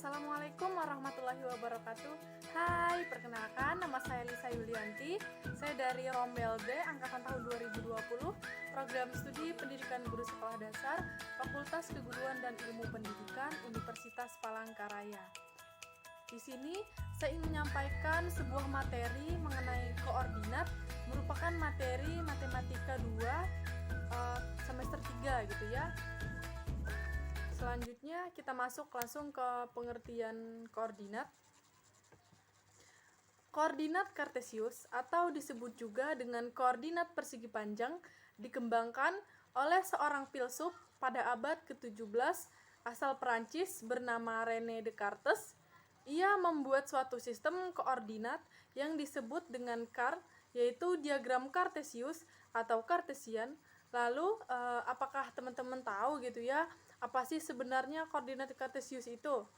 Assalamualaikum warahmatullahi wabarakatuh. Hai, perkenalkan nama saya Lisa Yulianti. Saya dari Rombel B angkatan tahun 2020, program studi Pendidikan Guru Sekolah Dasar, Fakultas Keguruan dan Ilmu Pendidikan, Universitas Palangkaraya. Di sini saya ingin menyampaikan sebuah materi mengenai koordinat, merupakan materi matematika 2 semester 3 gitu ya. Selanjutnya kita masuk langsung ke pengertian koordinat. Koordinat kartesius atau disebut juga dengan koordinat persegi panjang dikembangkan oleh seorang filsuf pada abad ke-17 asal Perancis bernama René Descartes. Ia membuat suatu sistem koordinat yang disebut dengan CAR, yaitu diagram kartesius atau kartesian. Lalu apakah teman-teman tahu gitu ya, apa sih sebenarnya koordinat kartesius itu?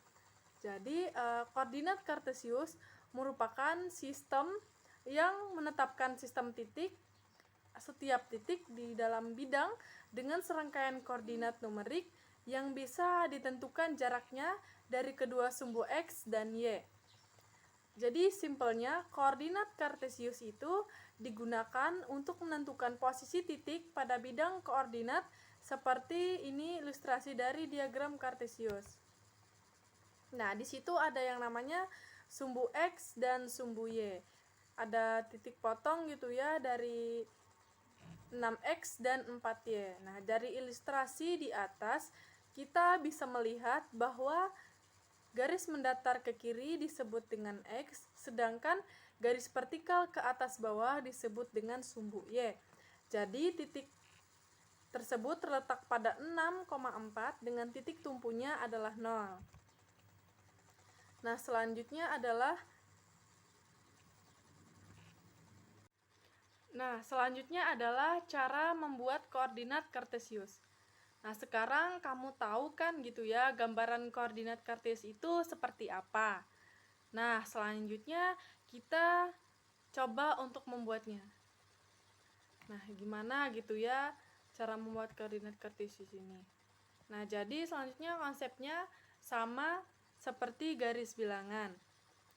Jadi koordinat kartesius merupakan sistem yang menetapkan sistem titik, setiap titik di dalam bidang dengan serangkaian koordinat numerik yang bisa ditentukan jaraknya dari kedua sumbu X dan Y. Jadi simpelnya koordinat kartesius itu digunakan untuk menentukan posisi titik pada bidang koordinat seperti ini ilustrasi dari diagram kartesius. Nah, di situ ada yang namanya sumbu X dan sumbu Y. Ada titik potong gitu ya dari 6X dan 4Y. Nah, dari ilustrasi di atas kita bisa melihat bahwa garis mendatar ke kiri disebut dengan X, sedangkan garis vertikal ke atas bawah disebut dengan sumbu Y. Jadi titik tersebut terletak pada 6,4 dengan titik tumpunya adalah 0. Nah, selanjutnya adalah cara membuat koordinat kartesius. Nah, sekarang kamu tahu kan gitu ya gambaran koordinat kartesius itu seperti apa. Nah, selanjutnya kita coba untuk membuatnya. Nah, gimana gitu ya cara membuat koordinat kartesius ini? Nah, jadi selanjutnya konsepnya sama seperti garis bilangan,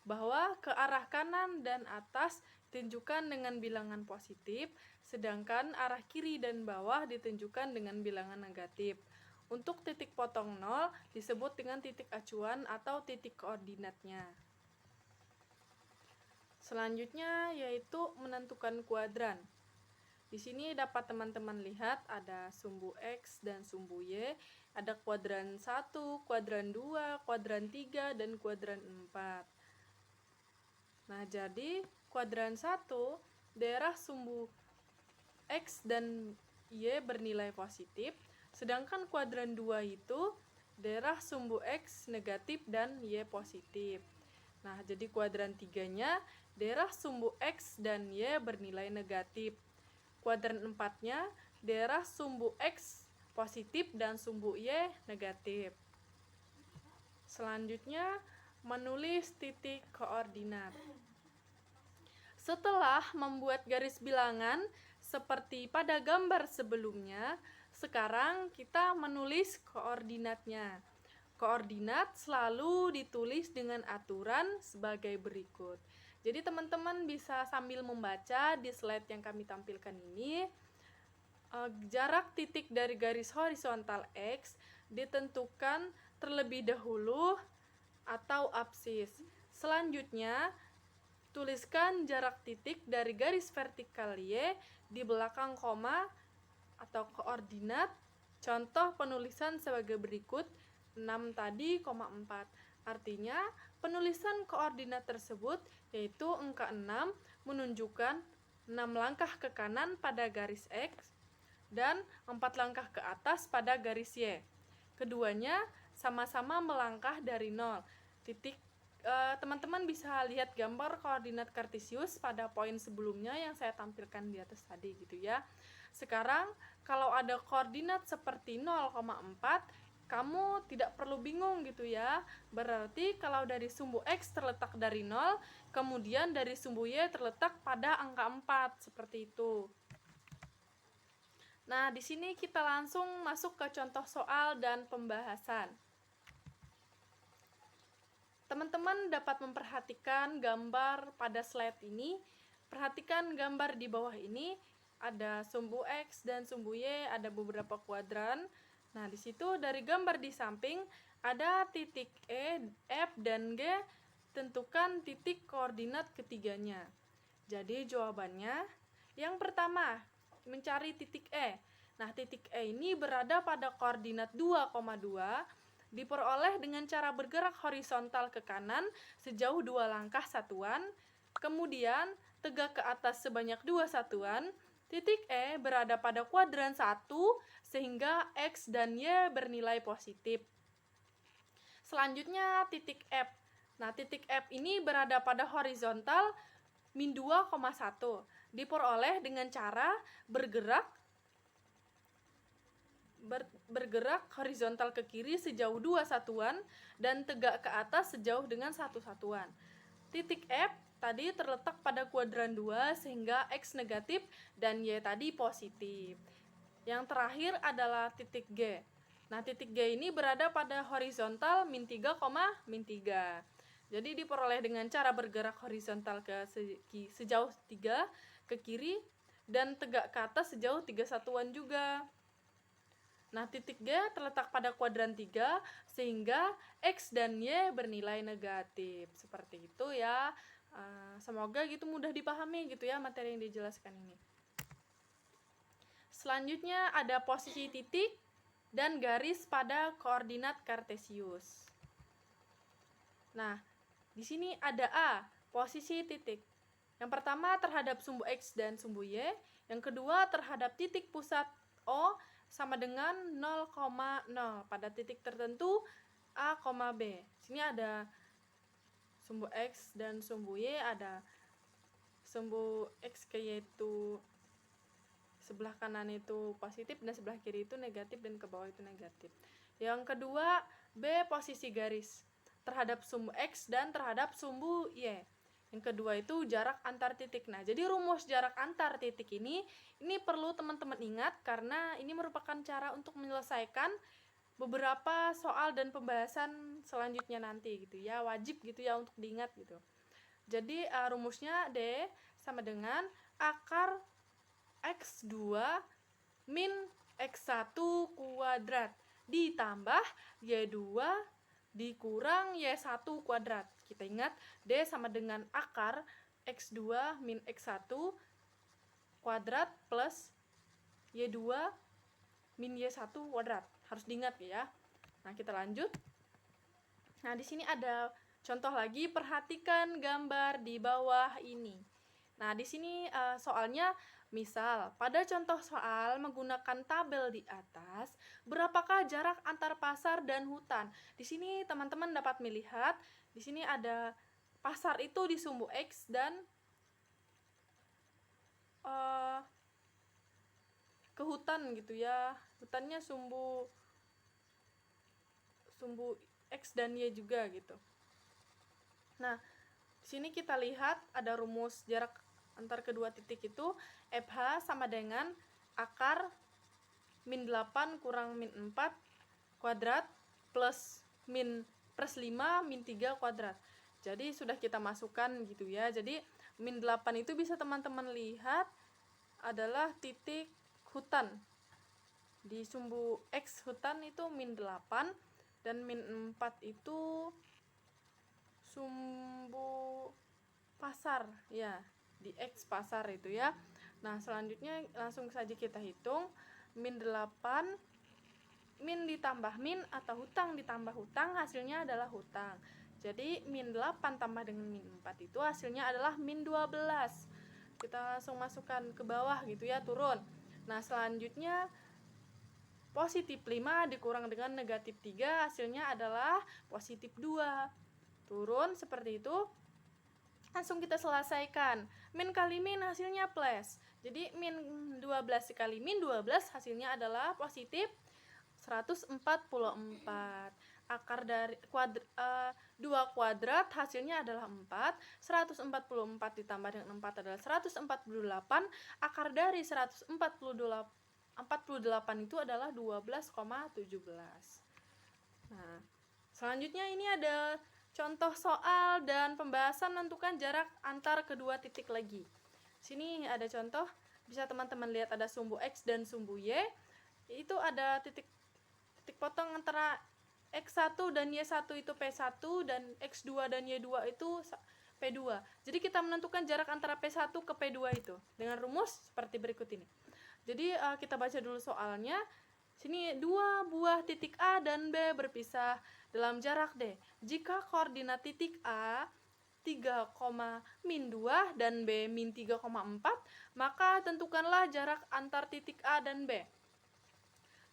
bahwa ke arah kanan dan atas ditunjukkan dengan bilangan positif, sedangkan arah kiri dan bawah ditunjukkan dengan bilangan negatif. Untuk titik potong 0 disebut dengan titik acuan atau titik koordinatnya. Selanjutnya yaitu menentukan kuadran. Di sini dapat teman-teman lihat ada sumbu X dan sumbu Y, ada kuadran 1, kuadran 2, kuadran 3, dan kuadran 4. Nah, jadi kuadran 1, daerah sumbu X dan Y bernilai positif, sedangkan kuadran 2 itu daerah sumbu X negatif dan Y positif. Nah, jadi kuadran 3-nya daerah sumbu X dan Y bernilai negatif. Kuadran 4-nya daerah sumbu X positif dan sumbu Y negatif. Selanjutnya, menulis titik koordinat. Setelah membuat garis bilangan seperti pada gambar sebelumnya, sekarang kita menulis koordinatnya. Koordinat selalu ditulis dengan aturan sebagai berikut. Jadi teman-teman bisa sambil membaca di slide yang kami tampilkan ini. Jarak titik dari garis horizontal X ditentukan terlebih dahulu atau absis. Selanjutnya, tuliskan jarak titik dari garis vertikal Y di belakang koma atau koordinat. Contoh penulisan sebagai berikut, 6 tadi, 4. Artinya, penulisan koordinat tersebut yaitu angka 6 menunjukkan 6 langkah ke kanan pada garis X dan 4 langkah ke atas pada garis Y. Keduanya sama-sama melangkah dari 0. Teman-teman bisa lihat gambar koordinat kartesius pada poin sebelumnya yang saya tampilkan di atas tadi gitu ya. Sekarang kalau ada koordinat seperti 0,4, kamu tidak perlu bingung gitu ya. Berarti kalau dari sumbu X terletak dari 0, kemudian dari sumbu Y terletak pada angka 4, seperti itu. Nah, di sini kita langsung masuk ke contoh soal dan pembahasan. teman-teman dapat memperhatikan gambar pada slide ini. Perhatikan gambar di bawah ini, ada sumbu X dan sumbu Y, ada beberapa kuadran. Nah, di situ dari gambar di samping ada titik E, F, dan G, tentukan titik koordinat ketiganya. Jadi jawabannya, yang pertama, mencari titik E. Nah, titik E ini berada pada koordinat 2,2, diperoleh dengan cara bergerak horizontal ke kanan sejauh 2 langkah satuan, kemudian tegak ke atas sebanyak 2 satuan. Titik E berada pada kuadran 1 sehingga X dan Y bernilai positif. Selanjutnya titik F. Nah, titik F ini berada pada horizontal min 2,1, diperoleh dengan cara bergerak horizontal ke kiri sejauh 2 satuan dan tegak ke atas sejauh dengan 1 satuan. Titik F tadi terletak pada kuadran 2 sehingga X negatif dan Y tadi positif. Yang terakhir adalah titik G. Nah, titik G ini berada pada horizontal min 3, min 3. Jadi diperoleh dengan cara bergerak horizontal ke sejauh 3 ke kiri dan tegak ke atas sejauh 3 satuan juga. Nah, titik G terletak pada kuadran 3 sehingga X dan Y bernilai negatif. Seperti itu ya. Semoga gitu mudah dipahami gitu ya materi yang dijelaskan ini. Selanjutnya ada posisi titik dan garis pada koordinat kartesius. Nah, di sini ada A, posisi titik. Yang pertama terhadap sumbu X dan sumbu Y, yang kedua terhadap titik pusat O sama dengan 0,0 pada titik tertentu A, B. Sini ada sumbu X dan sumbu Y, ada sumbu X ke Y itu sebelah kanan itu positif dan sebelah kiri itu negatif dan ke bawah itu negatif. Yang kedua B, posisi garis terhadap sumbu X dan terhadap sumbu Y. Yang kedua itu jarak antar titik. Nah, jadi rumus jarak antar titik ini perlu teman-teman ingat karena ini merupakan cara untuk menyelesaikan beberapa soal dan pembahasan selanjutnya nanti gitu ya. Wajib gitu ya untuk diingat gitu. Jadi rumusnya D sama dengan akar X2 min X1 kuadrat ditambah Y2 dikurang Y1 kuadrat. Kita ingat D sama dengan akar X2 min X1 kuadrat plus Y2 min Y1 kuadrat. Harus diingat ya. Nah, kita lanjut. Nah, di sini ada contoh lagi, perhatikan gambar di bawah ini. Nah, di sini soalnya misal, pada contoh soal menggunakan tabel di atas, berapakah jarak antar pasar dan hutan? Di sini teman-teman dapat melihat, di sini ada pasar itu di sumbu X dan ke hutan gitu ya. Hutannya sumbu X dan Y juga gitu. Nah, di sini kita lihat ada rumus jarak antar kedua titik itu FH sama dengan akar min 8 kurang min 4 kuadrat plus min plus 5 min 3 kuadrat. Jadi sudah kita masukkan gitu ya. Jadi min 8 itu bisa teman-teman lihat adalah titik hutan. Di sumbu X hutan itu min 8 dan min 4 itu sumbu pasar ya, di X pasar itu ya. Nah, selanjutnya langsung saja kita hitung. Min 8 min ditambah min atau hutang ditambah hutang hasilnya adalah hutang. Jadi min 8 tambah dengan min 4 itu hasilnya adalah min 12. Kita langsung masukkan ke bawah gitu ya, turun. Nah, selanjutnya positif 5 dikurang dengan negatif 3 hasilnya adalah positif 2. Turun seperti itu. Langsung kita selesaikan. Min kali min hasilnya plus. Jadi min 12 kali min 12 hasilnya adalah positif 144. Akar dari 2 kuadrat hasilnya adalah 4. 144 ditambah dengan 4 adalah 148. Akar dari 148 itu adalah 12,17. Nah, selanjutnya ini ada contoh soal dan pembahasan menentukan jarak antar kedua titik lagi. Sini ada contoh, bisa teman-teman lihat ada sumbu X dan sumbu Y. Itu ada titik potong antara X1 dan Y1 itu P1 dan X2 dan Y2 itu P2. Jadi kita menentukan jarak antara P1 ke P2 itu dengan rumus seperti berikut ini. Jadi kita baca dulu soalnya. Sini dua buah titik A dan B berpisah dalam jarak D. Jika koordinat titik A 3, min 2 dan B min 3,4, maka tentukanlah jarak antar titik A dan B.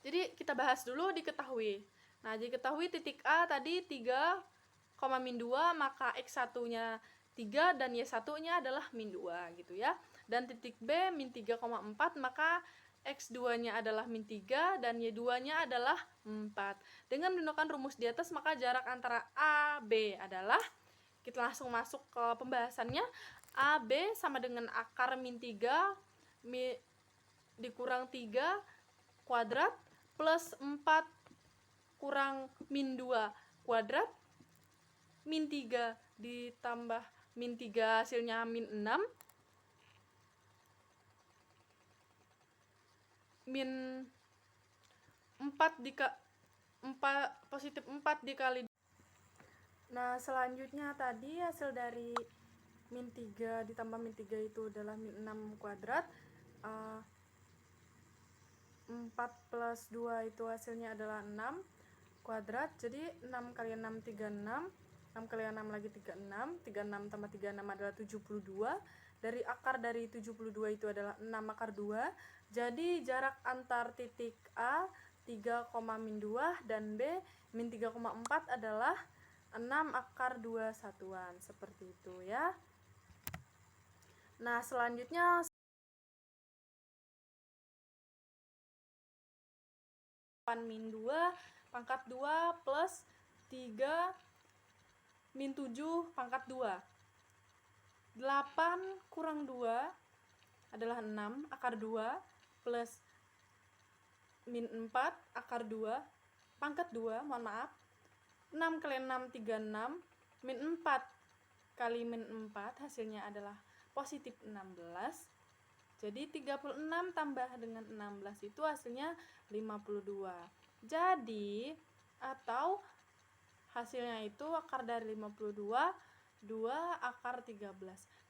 Jadi kita bahas dulu diketahui. Nah, diketahui titik A tadi 3, min 2, maka X1-nya 3 dan Y1-nya adalah min 2 gitu ya. Dan titik B min 3,4, maka X2-nya adalah min 3 dan Y2-nya adalah 4. Dengan menggunakan rumus di atas, maka jarak antara A, B adalah, kita langsung masuk ke pembahasannya. AB sama dengan akar min 3 dikurang 3 kuadrat plus 4 kurang min 2 kuadrat, min 3 ditambah min 3 hasilnya min 6, min 4 positif 4 dikali. Nah, selanjutnya tadi hasil dari min 3 ditambah min 3 itu adalah min 6 kuadrat. 4 plus 2 itu hasilnya adalah 6 kuadrat. Jadi 6 kali 6 36, 6 kali 6 lagi 36, 36 tambah 36 adalah 72. Dari akar dari 72 itu adalah 6 akar 2. Jadi jarak antar titik A 3, min 2 dan B min 3,4 adalah 6 akar 2 satuan. Seperti itu ya. Nah, selanjutnya min 2 pangkat 2 plus 3 min 7 pangkat 2. 8 kurang 2 adalah 6 akar 2 plus min 4 akar 2 pangkat 2, mohon maaf. 6 kali 6 36, min 4 kali min 4 hasilnya adalah positif 16. Jadi 36 tambah dengan 16 itu hasilnya 52. Jadi atau hasilnya itu akar dari 52 2 akar 13.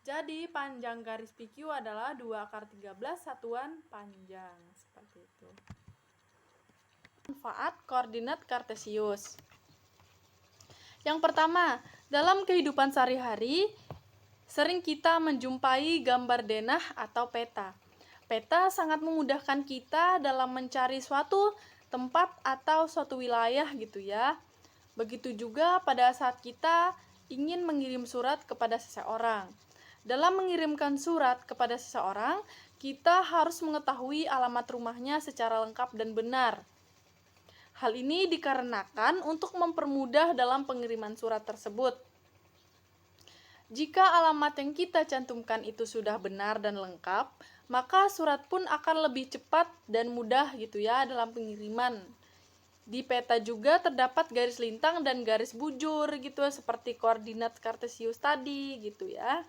Jadi panjang garis PQ adalah 2 akar 13 satuan panjang. Seperti itu. Manfaat koordinat kartesius. Yang pertama, dalam kehidupan sehari-hari sering kita menjumpai gambar denah atau peta. Peta sangat memudahkan kita dalam mencari suatu tempat atau suatu wilayah gitu ya. Begitu juga pada saat kita ingin mengirim surat kepada seseorang. Dalam mengirimkan surat kepada seseorang, kita harus mengetahui alamat rumahnya secara lengkap dan benar. Hal ini dikarenakan untuk mempermudah dalam pengiriman surat tersebut. Jika alamat yang kita cantumkan itu sudah benar dan lengkap, maka surat pun akan lebih cepat dan mudah gitu ya dalam pengiriman. Di peta juga terdapat garis lintang dan garis bujur gitu seperti koordinat kartesius tadi gitu ya.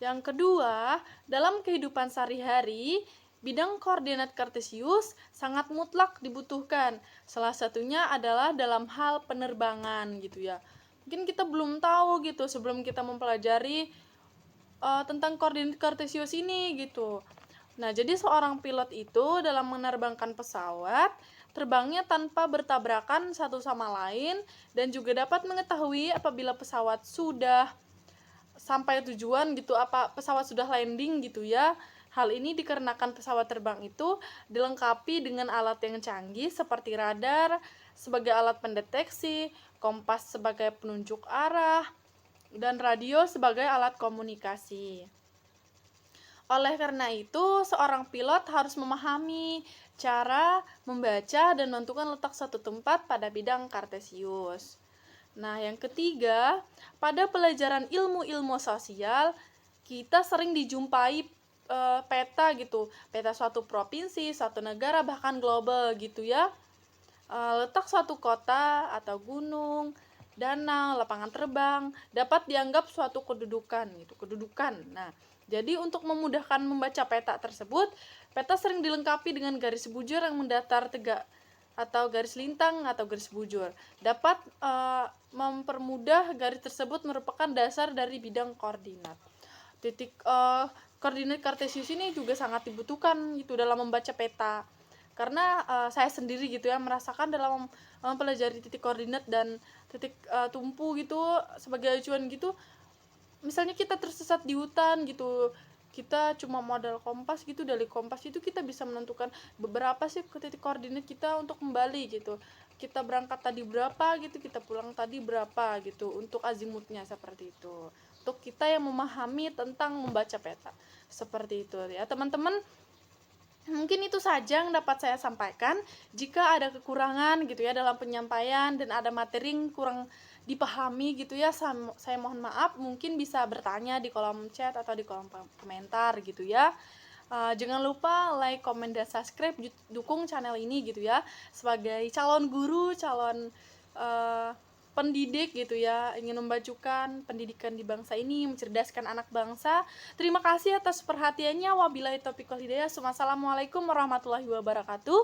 Yang kedua, dalam kehidupan sehari-hari, bidang koordinat kartesius sangat mutlak dibutuhkan. Salah satunya adalah dalam hal penerbangan gitu ya. Mungkin kita belum tahu gitu sebelum kita mempelajari tentang koordinat kartesius ini gitu. Nah, jadi seorang pilot itu dalam menerbangkan pesawat, terbangnya tanpa bertabrakan satu sama lain dan juga dapat mengetahui apabila pesawat sudah sampai tujuan gitu, apa pesawat sudah landing gitu ya. Hal ini dikarenakan pesawat terbang itu dilengkapi dengan alat yang canggih seperti radar sebagai alat pendeteksi, kompas sebagai penunjuk arah, dan radio sebagai alat komunikasi. Oleh karena itu, seorang pilot harus memahami cara membaca dan menentukan letak suatu tempat pada bidang kartesius. Nah, yang ketiga, pada pelajaran ilmu-ilmu sosial, kita sering dijumpai peta gitu, peta suatu provinsi, suatu negara, bahkan global gitu ya. Letak suatu kota atau gunung danau, lapangan terbang dapat dianggap suatu kedudukan gitu, kedudukan. Nah, jadi untuk memudahkan membaca peta tersebut, peta sering dilengkapi dengan garis bujur yang mendatar tegak atau garis lintang atau garis bujur. Dapat mempermudah garis tersebut merupakan dasar dari bidang koordinat. Koordinat kartesius ini juga sangat dibutuhkan gitu dalam membaca peta. Karena saya sendiri gitu ya merasakan dalam mempelajari titik koordinat dan titik tumpu gitu sebagai acuan gitu, misalnya kita tersesat di hutan gitu, kita cuma modal kompas gitu, dari kompas itu kita bisa menentukan beberapa sih ke titik koordinat kita untuk kembali gitu, kita berangkat tadi berapa gitu, kita pulang tadi berapa gitu, untuk azimutnya seperti itu, untuk kita yang memahami tentang membaca peta seperti itu ya teman-teman. Mungkin itu saja yang dapat saya sampaikan. Jika ada kekurangan gitu ya dalam penyampaian dan ada materi yang kurang dipahami gitu ya, saya mohon maaf. Mungkin bisa bertanya di kolom chat atau di kolom komentar gitu ya. Jangan lupa like, comment, dan subscribe, dukung channel ini gitu ya. Sebagai calon guru, calon pendidik gitu ya, ingin memajukan pendidikan di bangsa ini, mencerdaskan anak bangsa. Terima kasih atas perhatiannya. Wabillahi taufiq wal hidayah. Wassalamualaikum warahmatullahi wabarakatuh.